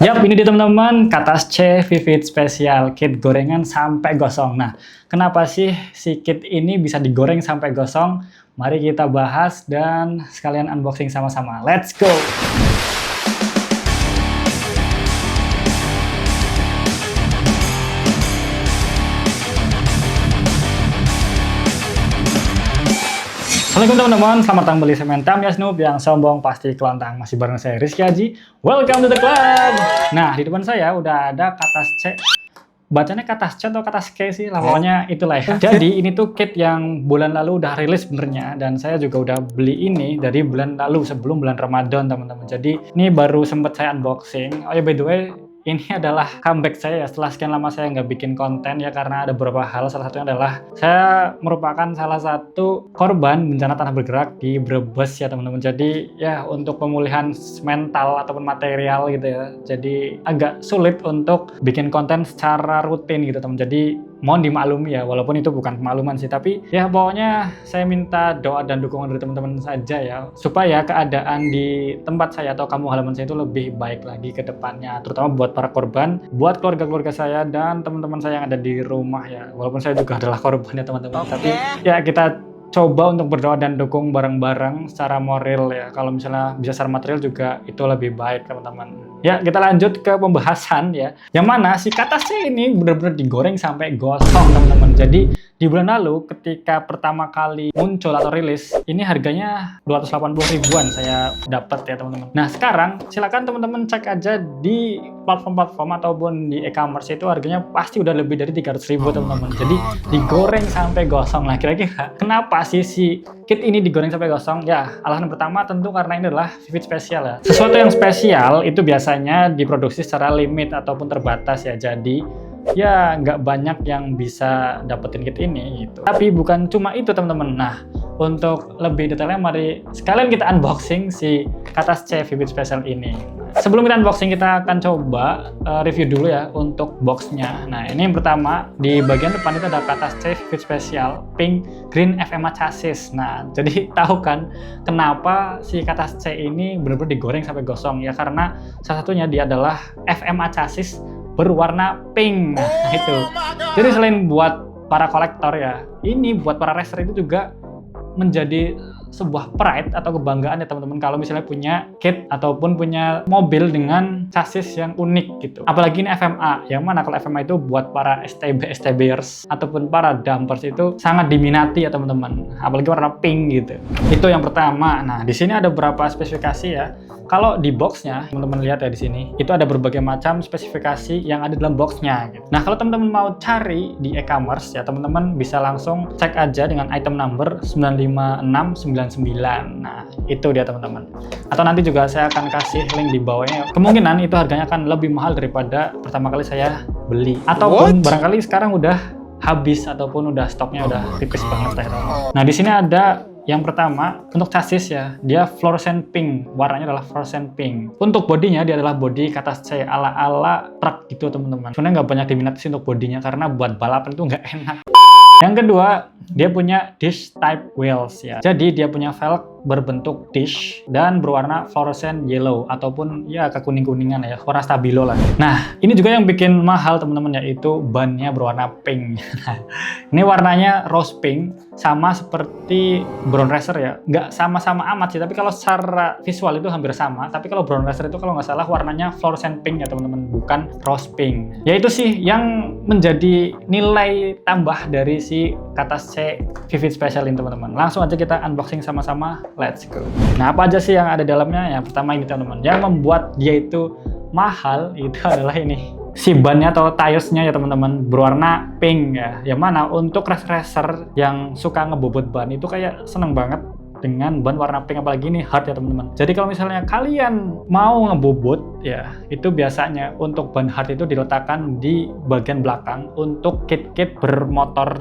Yap, ini dia teman-teman, Katasce Vivid Special Kit gorengan sampai gosong. Nah, kenapa sih si kit ini bisa digoreng sampai gosong? Mari kita bahas dan sekalian unboxing sama-sama. Let's go! Assalamualaikum teman-teman, selamat datang kembali saya Tamyas Noob yang sombong pasti kelontang. Masih bareng saya Rizky Haji. Welcome to the club. Nah, di depan saya udah ada Katasce. Bacanya Katasce atau Katasce sih, pokoknya itulah ya. Jadi ini tuh kit yang bulan lalu udah rilis sebenarnya, dan saya juga udah beli ini dari bulan lalu sebelum bulan Ramadan teman-teman. Jadi ini baru sempet saya unboxing. Oh ya, by the way, ini adalah comeback saya ya, setelah sekian lama saya nggak bikin konten ya, karena ada beberapa hal. Salah satunya adalah saya merupakan salah satu korban bencana tanah bergerak di Brebes ya teman-teman. Jadi ya untuk pemulihan mental ataupun material gitu ya, jadi agak sulit untuk bikin konten secara rutin gitu teman. Jadi mohon dimaklumi ya, walaupun itu bukan pemakluman sih, tapi ya pokoknya saya minta doa dan dukungan dari teman-teman saja ya, supaya keadaan di tempat saya atau kampung halaman saya itu lebih baik lagi ke depannya, terutama buat para korban, buat keluarga-keluarga saya dan teman-teman saya yang ada di rumah ya, walaupun saya juga adalah korban ya teman-teman. Tapi ya kita coba untuk berdoa dan dukung bareng-bareng secara moral ya. Kalau misalnya bisa secara material juga itu lebih baik teman-teman. Ya, kita lanjut ke pembahasan ya. Yang mana si Katasce ini benar-benar digoreng sampai gosong teman-teman. Jadi di bulan lalu ketika pertama kali muncul atau rilis, ini harganya 280 ribuan saya dapat ya teman-teman. Nah, sekarang silakan teman-teman cek aja di platform-platform ataupun di e-commerce, itu harganya pasti udah lebih dari 300 ribu teman-teman. Jadi digoreng sampai gosong. Nah, kira-kira kenapa sih si kit ini digoreng sampai gosong? Ya, alasan pertama tentu karena ini adalah Vivid Special ya. Sesuatu yang spesial itu biasanya diproduksi secara limit ataupun terbatas ya. Jadi ya nggak banyak yang bisa dapetin kit ini gitu. Tapi bukan cuma itu teman-teman. Nah, untuk lebih detailnya mari sekalian kita unboxing si Katasce Vivid Special ini. Sebelum kita unboxing, kita akan coba review dulu ya untuk boxnya. Nah, ini yang pertama, di bagian depan itu ada Katasce Vivid Special Pink Green FMA Chassis. Nah, jadi tahu kan kenapa si Katasce ini benar-benar digoreng sampai gosong ya, karena salah satunya dia adalah FMA Chassis berwarna pink. Nah, itu. Jadi selain buat para kolektor ya, ini buat para racer itu juga menjadi sebuah pride atau kebanggaan ya teman-teman, kalau misalnya punya kit ataupun punya mobil dengan chassis yang unik gitu. Apalagi ini FMA, yang mana kalau FMA itu buat para STBers ataupun para dumpers itu sangat diminati ya teman-teman, apalagi warna pink gitu. Itu yang pertama. Nah, di sini ada beberapa spesifikasi ya. Kalau di boxnya, teman-teman lihat ya di sini, itu ada berbagai macam spesifikasi yang ada dalam boxnya. Gitu. Nah, kalau teman-teman mau cari di e-commerce ya, teman-teman bisa langsung cek aja dengan item number 95699. Nah, itu dia teman-teman. Atau nanti juga saya akan kasih link di bawahnya. Kemungkinan itu harganya akan lebih mahal daripada pertama kali saya beli. Ataupun barangkali sekarang udah habis ataupun udah stoknya udah tipis banget ya teman-teman. Nah, di sini ada yang pertama, untuk chassis ya, dia fluorescent pink, warnanya adalah fluorescent pink. Untuk bodinya, dia adalah body Katasce ala-ala truk gitu teman-teman. Sebenarnya nggak banyak diminati sih untuk bodinya, karena buat balapan itu nggak enak. Yang kedua, dia punya dish type wheels ya. Jadi dia punya velg berbentuk dish dan berwarna fluorescent yellow ataupun ya kekuning-kuningan ya, warna stabilo lah. Nah, ini juga yang bikin mahal teman-teman, yaitu bannya berwarna pink. Ini warnanya rose pink, sama seperti Brown Racer ya. Nggak sama-sama amat sih, tapi kalau secara visual itu hampir sama. Tapi kalau Brown Racer itu kalau nggak salah warnanya fluorescent pink ya teman-teman, bukan rose pink. Ya itu sih yang menjadi nilai tambah dari si Katasce Vivid Special ini teman-teman. Langsung aja kita unboxing sama-sama. Let's go. Nah, apa aja sih yang ada dalamnya? Yang pertama ini teman-teman, yang membuat dia itu mahal itu adalah ini. Si bannya atau tires-nya ya teman-teman berwarna pink ya. Yang mana untuk racer yang suka ngebobot ban itu kayak seneng banget dengan ban warna pink, apalagi ini hard ya teman-teman. Jadi kalau misalnya kalian mau ngebobot ya, itu biasanya untuk ban hard itu diletakkan di bagian belakang untuk kit-kit bermotor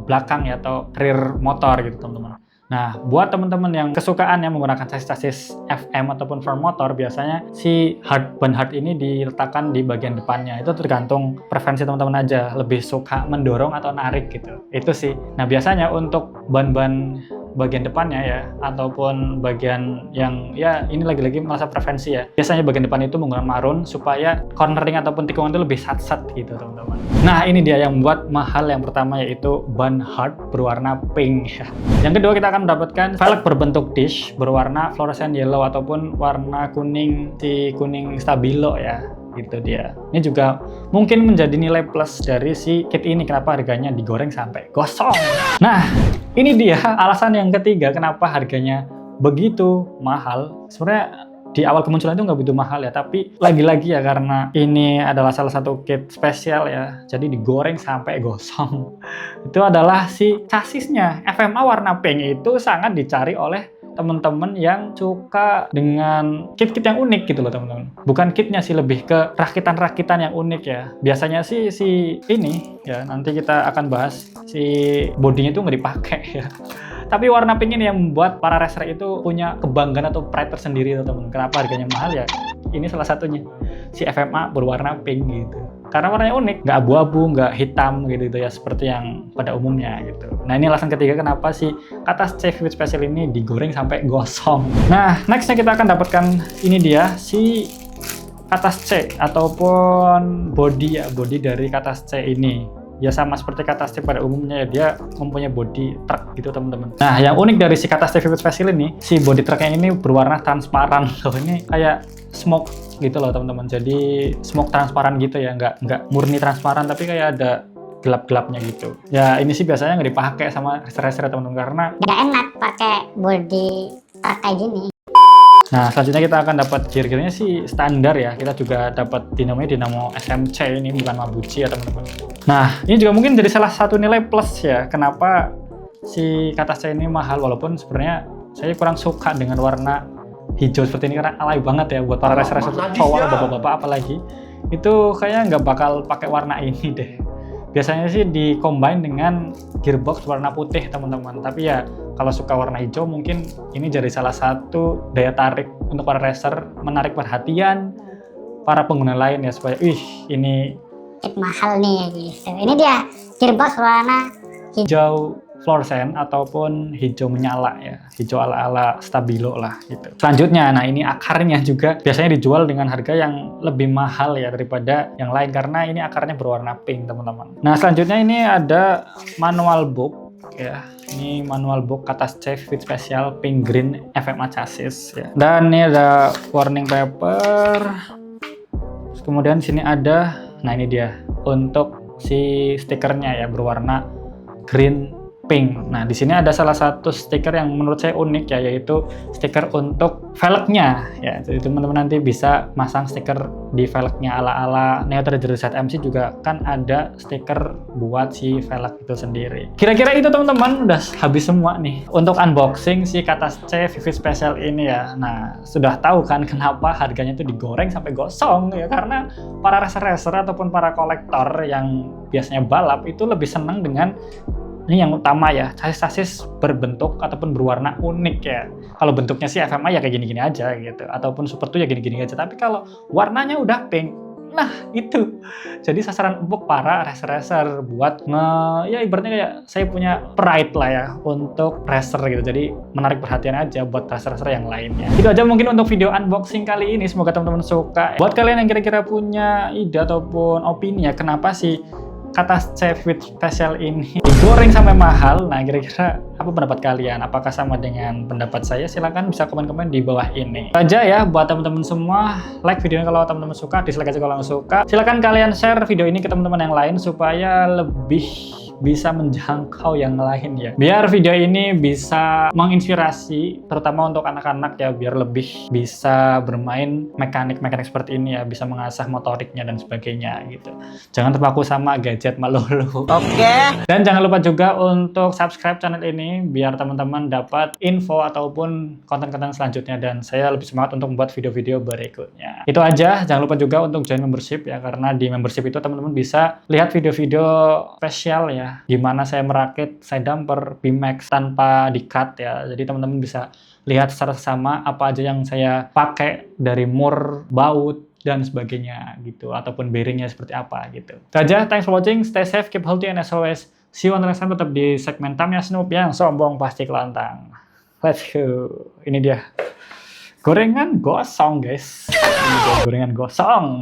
belakang ya, atau rear motor gitu teman-teman. Nah, buat teman-teman yang kesukaan yang menggunakan chassis FM ataupun farm motor, biasanya si ban hard ini diletakkan di bagian depannya. Itu tergantung preferensi teman-teman aja, lebih suka mendorong atau narik gitu. Itu sih. Nah, biasanya untuk ban-ban bagian depannya ya, ataupun bagian yang ya ini lagi-lagi merasa preferensi ya. Biasanya bagian depan itu menggunakan marun supaya cornering ataupun tikungan itu lebih sat-sat gitu teman-teman. Nah ini dia yang membuat mahal. Yang pertama yaitu ban hard berwarna pink ya. Yang kedua kita akan mendapatkan velg berbentuk dish berwarna fluorescent yellow ataupun warna kuning, si kuning stabilo ya. Gitu dia. Ini juga mungkin menjadi nilai plus dari si kit ini, kenapa harganya digoreng sampai gosong. Nah, ini dia alasan yang ketiga kenapa harganya begitu mahal. Sebenarnya di awal kemunculan itu nggak begitu mahal ya, tapi lagi-lagi ya karena ini adalah salah satu kit spesial ya, jadi digoreng sampai gosong. Itu adalah si chassisnya. FMA warna pink itu sangat dicari oleh teman-teman yang suka dengan kit-kit yang unik gitu loh teman-teman. Bukan kitnya sih, lebih ke rakitan-rakitan yang unik ya. Biasanya sih si ini ya, nanti kita akan bahas si bodinya itu nggak dipakai ya. Tapi warna pink ini yang membuat para racer itu punya kebanggaan atau pride tersendiri teman-teman. Kenapa harganya mahal ya? Ini salah satunya. Si FMA berwarna pink gitu. Karena warnanya unik, nggak abu-abu, nggak hitam gitu ya, seperti yang pada umumnya gitu. Nah ini alasan ketiga kenapa si Katas C Vivid Special ini digoreng sampai gosong. Nah nextnya kita akan dapatkan ini dia si Katas C ataupun body ya, body dari Katas C ini. Ya sama seperti Katas C pada umumnya ya, dia mempunyai body truk gitu teman-teman. Nah yang unik dari si Katas C Vivid Special ini, si body truknya ini berwarna transparan loh. Ini kayak smoke gitu loh teman-teman. Jadi smoke transparan gitu ya, nggak murni transparan tapi kayak ada gelap-gelapnya gitu. Ya ini sih biasanya nggak dipakai sama racer-racer teman-teman karena nggak enak pakai body truk kayak gini. Nah selanjutnya kita akan dapat gear-gearnya sih standar ya. Kita juga dapat dinamo SMC, ini bukan Mabuchi ya teman-teman. Nah ini juga mungkin jadi salah satu nilai plus ya kenapa si Katas C ini mahal, walaupun sebenarnya saya kurang suka dengan warna hijau seperti ini karena alay banget ya buat para racer-racer cowok, bapak-bapak apalagi itu kayaknya nggak bakal pakai warna ini deh. Biasanya sih di combine dengan gearbox warna putih teman-teman. Tapi ya kalau suka warna hijau mungkin ini jadi salah satu daya tarik untuk para racer, menarik perhatian para pengguna lain ya, supaya ini kit mahal nih gitu. Ini dia gearbox warna hijau fluorescent ataupun hijau menyala ya, hijau ala-ala stabilo lah gitu. Selanjutnya, nah ini akarnya juga biasanya dijual dengan harga yang lebih mahal ya daripada yang lain karena ini akarnya berwarna pink teman-teman. Nah selanjutnya ini ada manual book ya, ini manual book Katas C Vivid Special Pink Green FMA chassis ya. Dan ini ada warning paper. Kemudian sini ada, nah ini dia untuk si stikernya ya berwarna green pink. Nah, di sini ada salah satu stiker yang menurut saya unik ya, yaitu stiker untuk velgnya ya. Jadi teman-teman nanti bisa masang stiker di velgnya ala-ala Neo Trader ZMC juga kan ada stiker buat si velg itu sendiri. Kira-kira itu teman-teman udah habis semua nih untuk unboxing si Katas C Vivid Special ini ya. Nah, sudah tahu kan kenapa harganya itu digoreng sampai gosong ya, karena para racer-racer ataupun para kolektor yang biasanya balap itu lebih senang dengan ini yang utama ya, chassis berbentuk ataupun berwarna unik ya. Kalau bentuknya sih FMA ya kayak gini-gini aja gitu, ataupun Super 2 ya gini-gini aja. Tapi kalau warnanya udah pink, nah itu jadi sasaran empuk para racer-racer buat ya ibaratnya kayak saya punya pride lah ya untuk racer gitu. Jadi menarik perhatian aja buat racer-racer yang lainnya. Itu aja mungkin untuk video unboxing kali ini. Semoga teman-teman suka. Buat kalian yang kira-kira punya ide ataupun opini ya, kenapa sih Katas C Vivid Special ini digoreng sampai mahal? Nah kira-kira apa pendapat kalian? Apakah sama dengan pendapat saya? Silahkan bisa komen-komen di bawah ini. Itu aja ya buat teman-teman semua. Like videonya kalau teman-teman suka, dislike aja kalau nggak suka. Silahkan kalian share video ini ke teman-teman yang lain supaya lebih bisa menjangkau yang lain ya. Biar video ini bisa menginspirasi terutama untuk anak-anak ya, biar lebih bisa bermain mekanik-mekanik seperti ini ya, bisa mengasah motoriknya dan sebagainya gitu. Jangan terpaku sama gadget melulu. Oke. Dan jangan lupa juga untuk subscribe channel ini biar teman-teman dapat info ataupun konten-konten selanjutnya dan saya lebih semangat untuk membuat video-video berikutnya. Itu aja. Jangan lupa juga untuk join membership ya, karena di membership itu teman-teman bisa lihat video-video spesial ya, gimana saya merakit side damper BMX tanpa di-cut ya. Jadi teman-teman bisa lihat secara sama apa aja yang saya pakai dari mur, baut, dan sebagainya gitu, ataupun bearingnya seperti apa gitu. Itu aja, thanks for watching, stay safe, keep healthy, and as always, see you on the next time. Tetap di segmen Tamiya Snoop yang sombong pasti kelantang. Let's go. Ini dia. Gorengan gosong, guys. Ini dia gorengan gosong.